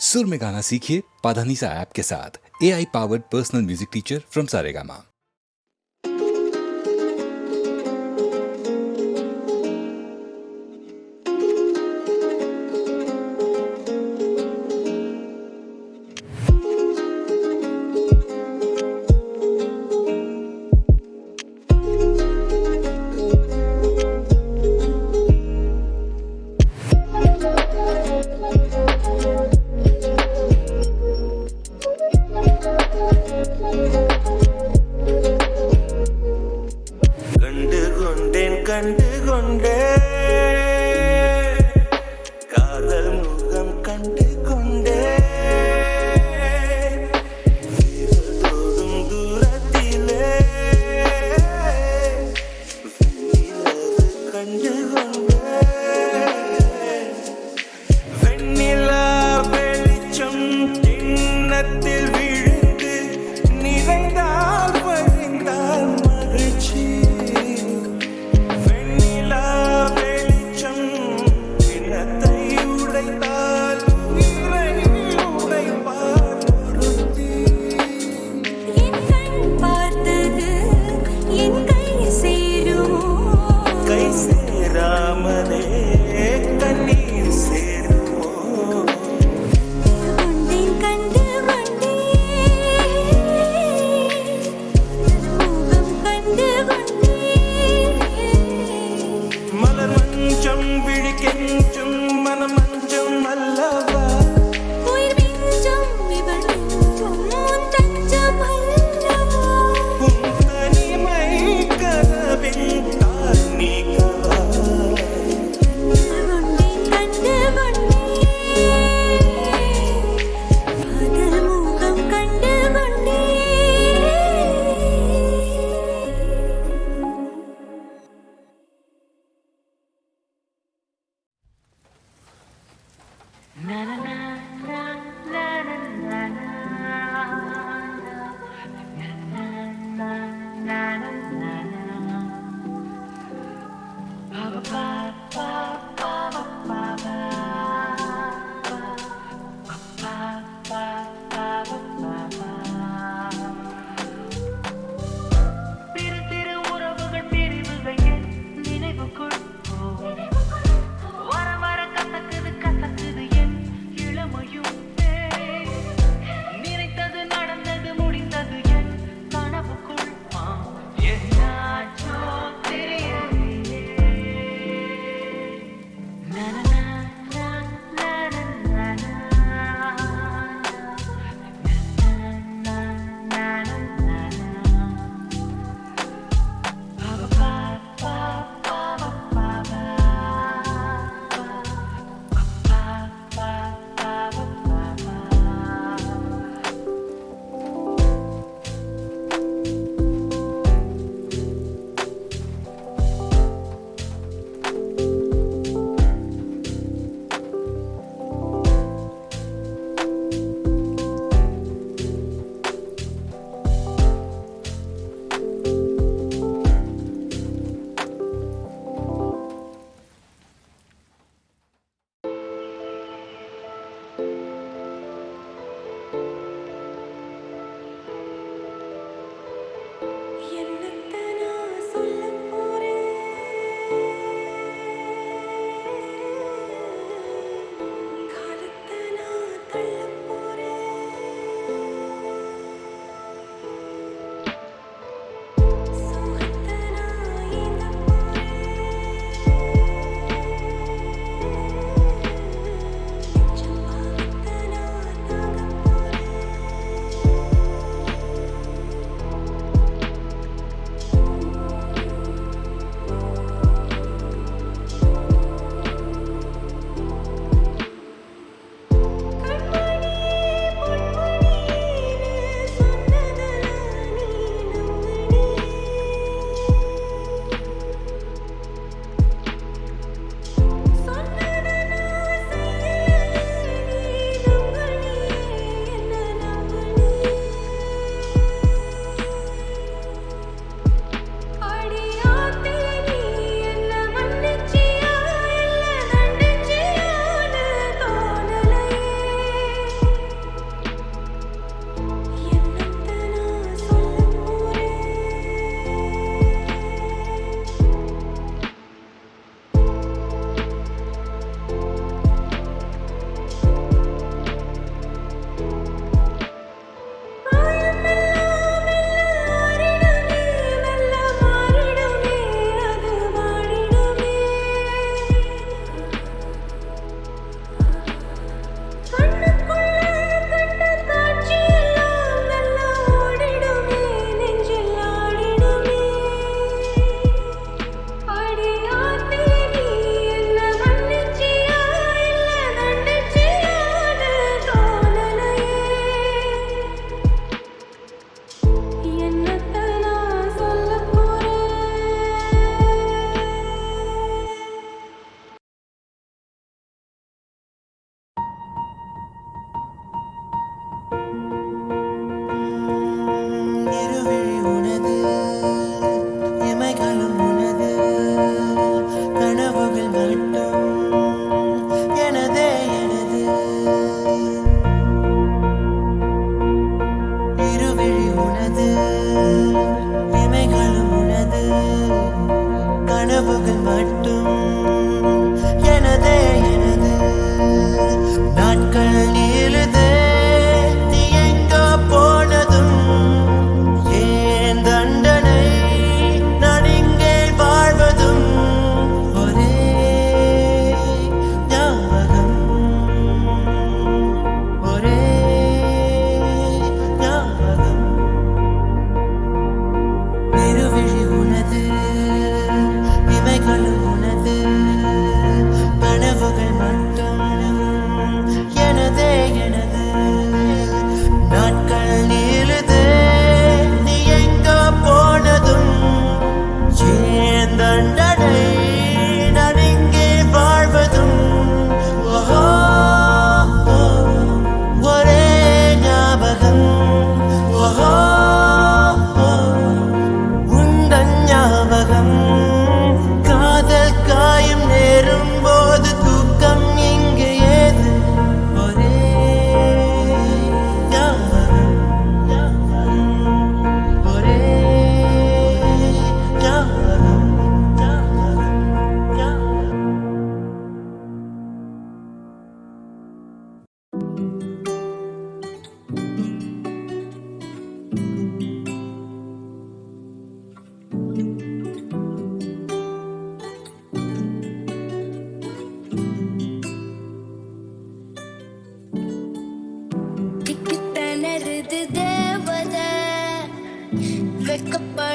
सुर में गाना सीखिए पाधानीसा ऐप के साथ। AI powered personal music teacher from Saregama.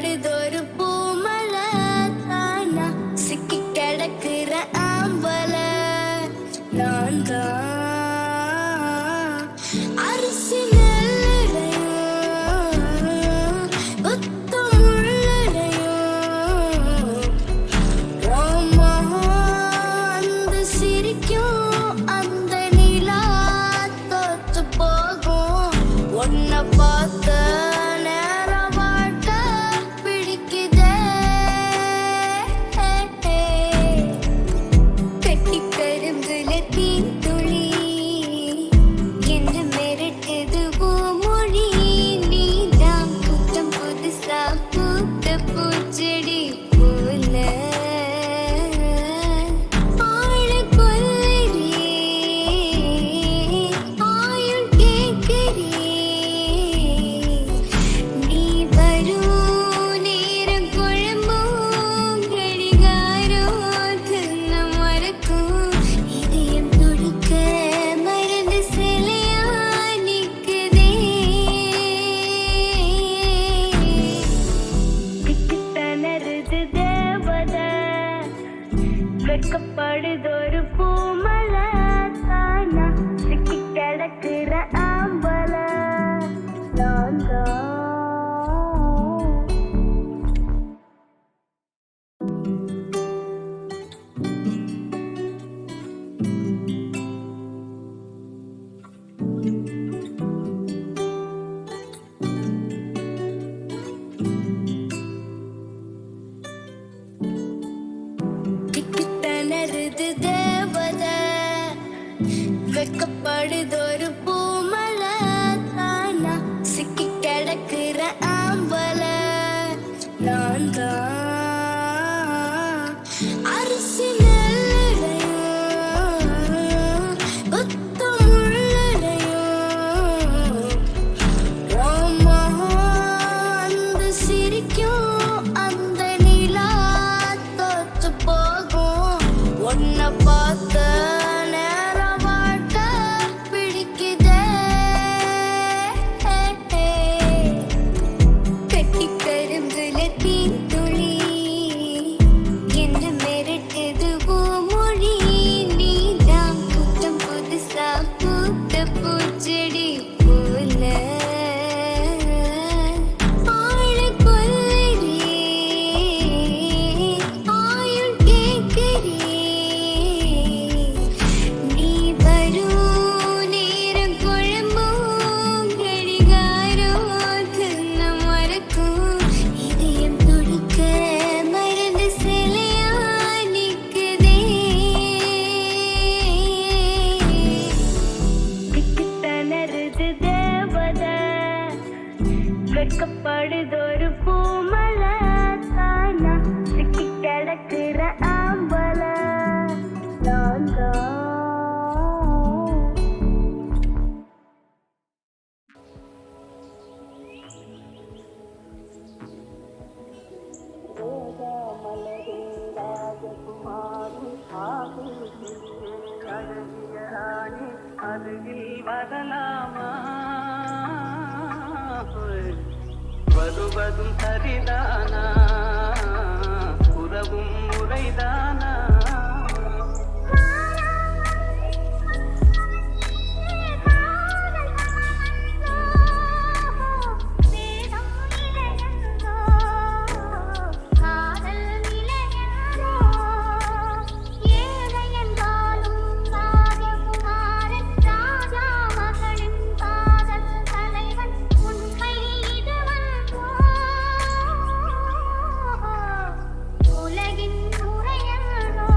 வெக்கப்படுதொரு பூமலை தானா சிக்கி கிடக்குற ஆம்பல நான் தான் அரிசி நெல்லுடையும் கொத்து முள்ளுடையும் ஓமா அந்த சிரிக்கும் அந்த நிலா தோத்து போகும் உன்னை பார்த்த நேரம் வாட்ட பிடிக்குதே கட்டி கரும்புல தீந்துளி என்று மிரட்டுது மொழி நீதான் புத்தம் புதுசா பூத்த பூச்செடி போல ஆழ கொல்லுறே ஆயுள் கேட்கிறே நீ வரும் நேரம் குழம்பும் கடிகாரம் தின்ன மறக்கும் இதயம் துடிக்க மறந்து சிலையா நிக்குதே திக்குத்தனருது தேவதை வெக்கப்படுதொரு பூமலை தானா சிக்கி கிடக்குற ஆம்பல நான் தான் திக்குத்தனருது தேவதை வெக்கப்படுதொரு பூமலை தானா சிக்கி கிடக்குற ஆம்பல நான் தான் அரிசி நெல்லுடையும் கொத்து முள்ளுடையும் ஓமா அந்த சிரிக்கும் அந்த நிலா தோத்து போகும் உன்னை பார்த்த நேரம் வாட்ட பிடிக்குதே கட்டி கரும்புல தீந்துளி என்று மிரட்டுது மொழி நீதான் புத்தம் புதுசா பூத்த பூச்செடி போல ஆழ கொல்லுறே ஆயுள் கேட்கிறே நீ வரும் நேரம் குழம்பும் கடிகாரம் தின்ன மறக்கும் இதயம் துடிக்க மறந்து சிலையா நிக்குதே திக்குத்தனருது தேவதை வெக்கப்படுதொரு பூமலை தானா சிக்கி கிடக்குற ஆம்பல நான் தான் அருகில் வரலாமா வருவதும் சரிதானா உறவும் முறைதானா உலகின் முறையோ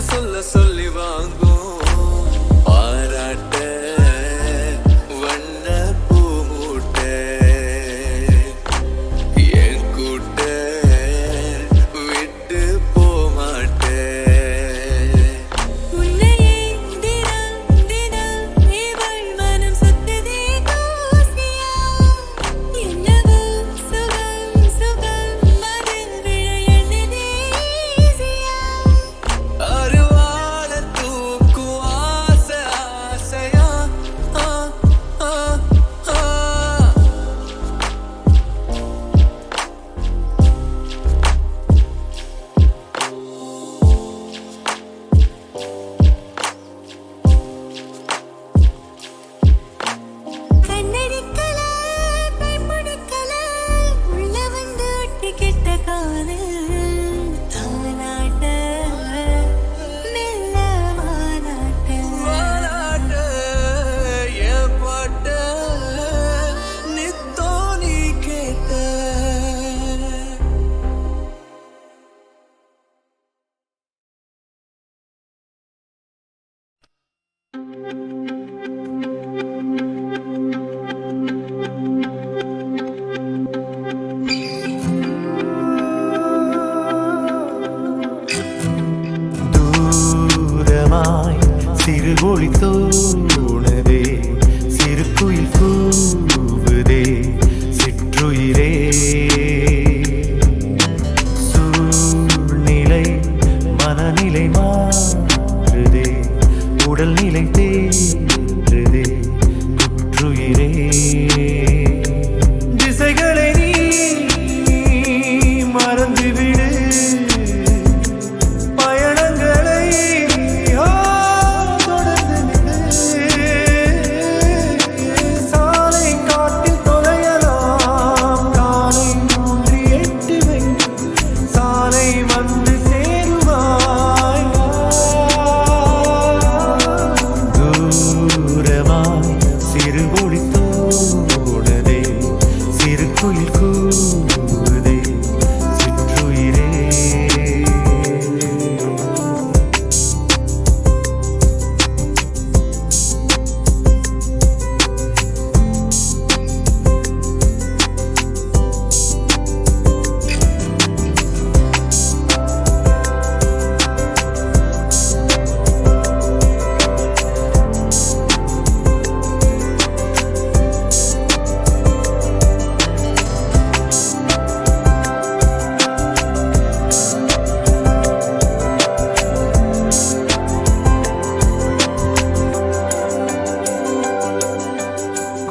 சொல்ல சொல்லி வாங்கும் பாராட்ட வண்ண பூமூட்ட என் கூட்ட விட்டு போமாட்டேன். அருவாள தூக்கும் ஆசை ஆசையா வாலாட்ட என் பாட்ட நித்தோ நீ கேட்ட. தூரமாய் சிறு ஒளி தோணுதே, சிறு குயில் கூவுதே, சிற்றுயிரே சூழ்நிலை மனநிலை மாறுதே, உடல்நிலை தேறுதே, குற்றுயிரே திசைகளை நீ மறந்துவிடு, பயணங்களை தொடர்ந்து விடு. சாலை காட்டில் தொலையலாம், காலை ஊன்றி எட்டு வை, சாலை வந்து சேருவாய். தூரமாய் சிறு ஒளி தோணுதே, சிறு குயில் கூவுதே, சிற்றுயிரே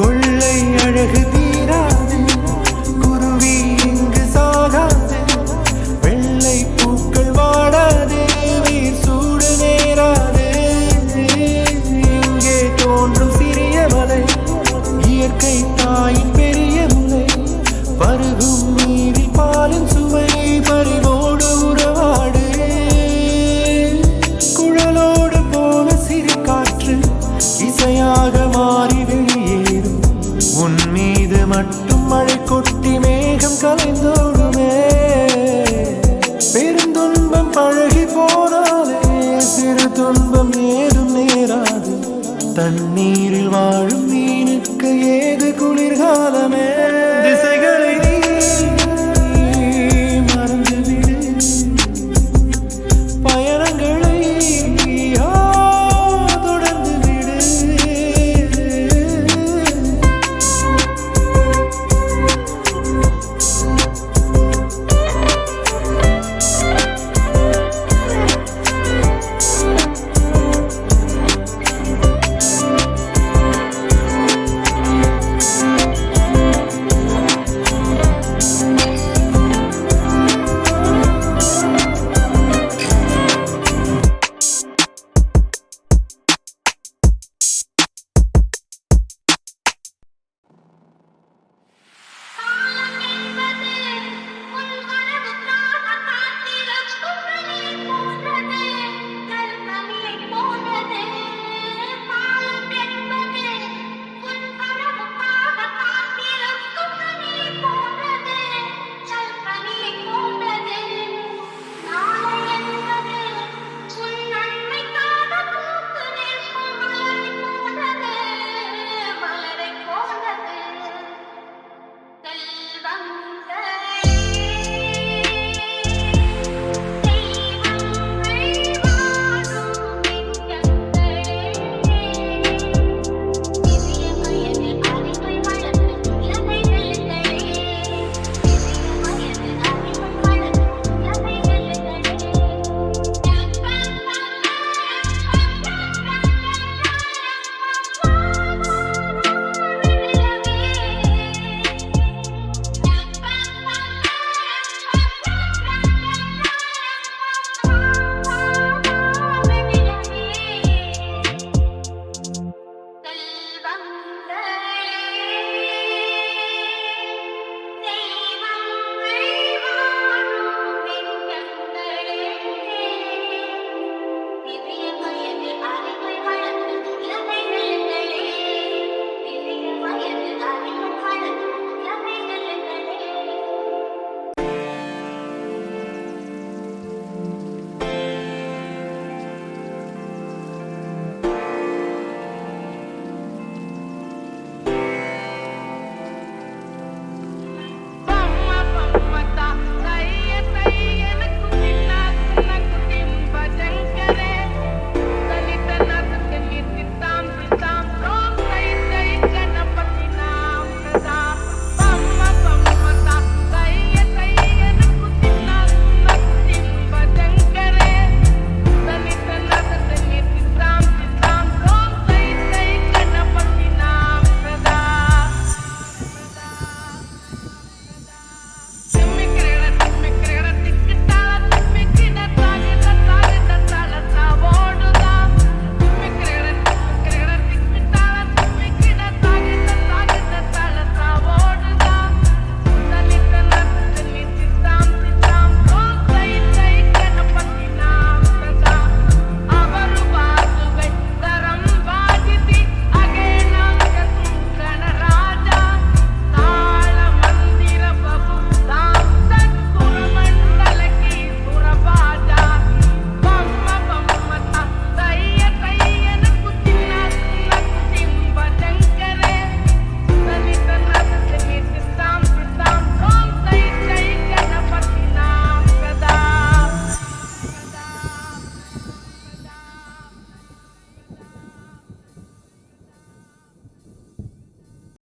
கொள்ளை அழகு தீராது, குருவி இங்கு சாகாது, வெள்ளை பூக்கள் வாடாது, வீர் சூடு நேராது. இங்கே தோன்றும் சிறிய மலை இயற்கை தாயின் பெரிய முலை, பருகும் நீரில் பாலின் சுவை பறிவோடு உறவாடு. குழலோடு போன சிறு காற்று இசையாக மாறி வெளியேறும், உன் மீது மட்டும் மழை கொட்டி மேகம் கலைந்தோடுமே. பெருந்துன்பம் பழகி போனாலே சிறு துன்பம் ஏதும் நேராது, தண்ணீரில் வாழும்